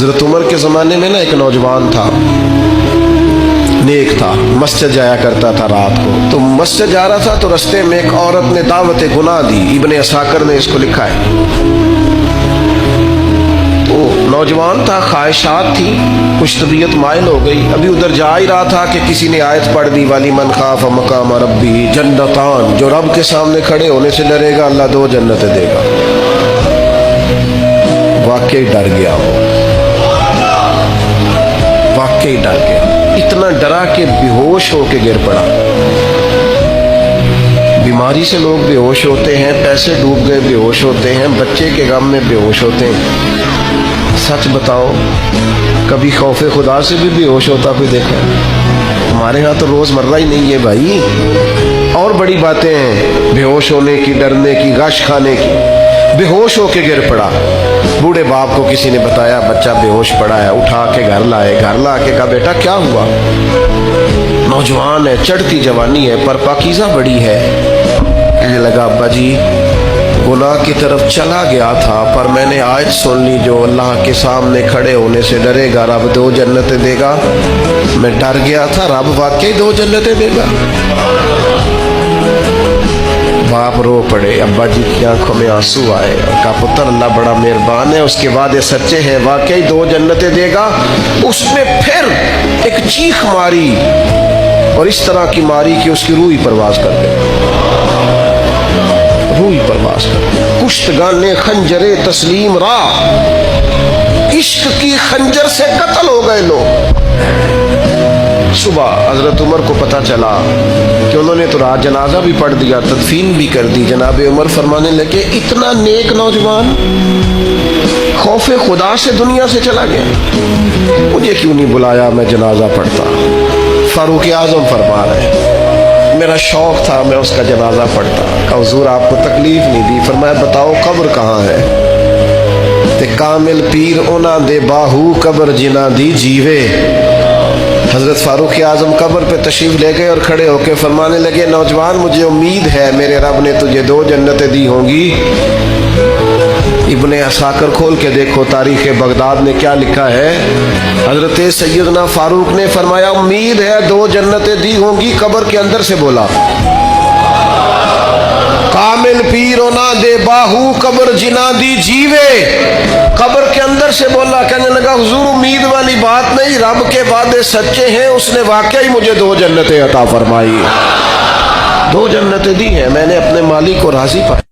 حضرت عمر کے زمانے میں نا ایک نوجوان تھا، نیک تھا، مسجد جایا کرتا تھا رات کو. تو مسجد جا رہا تھا تو رستے میں ایک عورت نے دعوت گناہ دی. ابن عساکر نے اس کو لکھا ہے. تو نوجوان تھا، خواہشات تھی، کچھ طبیعت مائل ہو گئی. ابھی ادھر جا ہی رہا تھا کہ کسی نے آیت پڑھ دی، والی من خاف مقام ربی جنتان، جو رب کے سامنے کھڑے ہونے سے ڈرے گا اللہ 2 جنتیں دے گا. واقعی ڈر گیا وہ، واقعی ڈر گیا. اتنا ڈرا کہ بے ہوش ہو کے گر پڑا. بیماری سے لوگ بے ہوش ہوتے ہیں، پیسے ڈوب گئے بے ہوش ہوتے ہیں، بچے کے غم میں بے ہوش ہوتے ہیں. سچ بتاؤ کبھی خوف خدا سے بھی بے ہوش ہوتا کوئی دیکھا؟ ہمارے ہاں تو روز مرہ ہی نہیں ہے بھائی. اور بڑی باتیں ہیں بے ہوش ہونے کی، ڈرنے کی، غش کھانے کی. بے ہوش ہو کے گر پڑا. بوڑھے باپ کو کسی نے بتایا بچہ بے ہوش پڑا ہے. اٹھا کے گھر لائے. گھر لا کے کہا بیٹا کیا ہوا؟ نوجوان ہے، چڑھتی جوانی ہے، پر پاکیزہ بڑی ہے. کہنے لگا ابا جی گناہ کی طرف چلا گیا تھا، پر میں نے آیت سن لی جو اللہ کے سامنے کھڑے ہونے سے ڈرے گا رب 2 جنتیں دے گا. میں ڈر گیا تھا، رب واقعی 2 جنتیں دے گا. باپ رو پڑے. ابا جی کی آنکھوں میں آنسو آئے اور کہا پتر اللہ بڑا مہربان ہے، اس کے وعدے سچے ہیں، واقعی 2 جنتیں دے گا. اس نے پھر ایک چیخ ماری اور اس طرح کی ماری کہ اس کی روح ہی پرواز کر گئی. روح ہی پرواز کر گئی. کشتگان خنجر تسلیم را، عشق کی خنجر سے قتل ہو گئے لوگ. صبح حضرت عمر کو پتہ چلا کہ انہوں نے تو رات جنازہ بھی پڑھ دیا، تدفین بھی کر دی. جناب عمر فرمانے لگے اتنا نیک نوجوان خوف خدا سے دنیا سے چلا گیا، مجھے کیوں نہیں بلایا میں جنازہ پڑھتا. فاروق اعظم فرما رہے ہیں میرا شوق تھا میں اس کا جنازہ پڑھتا. کہ حضور آپ کو تکلیف نہیں دی. فرمایا بتاؤ قبر کہاں ہے؟ تے کامل پیر انہاں دے باہو قبر جنہ دی جیوے. حضرت فاروق اعظم قبر پہ تشریف لے گئے اور کھڑے ہو کے فرمانے لگے نوجوان مجھے امید ہے میرے رب نے تجھے 2 جنتیں دی ہوں گی. ابن عساکر کھول کے دیکھو تاریخ بغداد نے کیا لکھا ہے. حضرت سیدنا فاروق نے فرمایا امید ہے 2 جنتیں دی ہوں گی. قبر کے اندر سے بولا کامل پیرونا دے باہو قبر جنا دی جیوے. قبر کے اندر سے بولا. کہنے لگا حضور امید والی بات نہیں، رب کے وعدے سچے ہیں، اس نے واقعی مجھے 2 جنتیں عطا فرمائی. 2 جنتیں دی ہیں، میں نے اپنے مالک کو راضی پایا.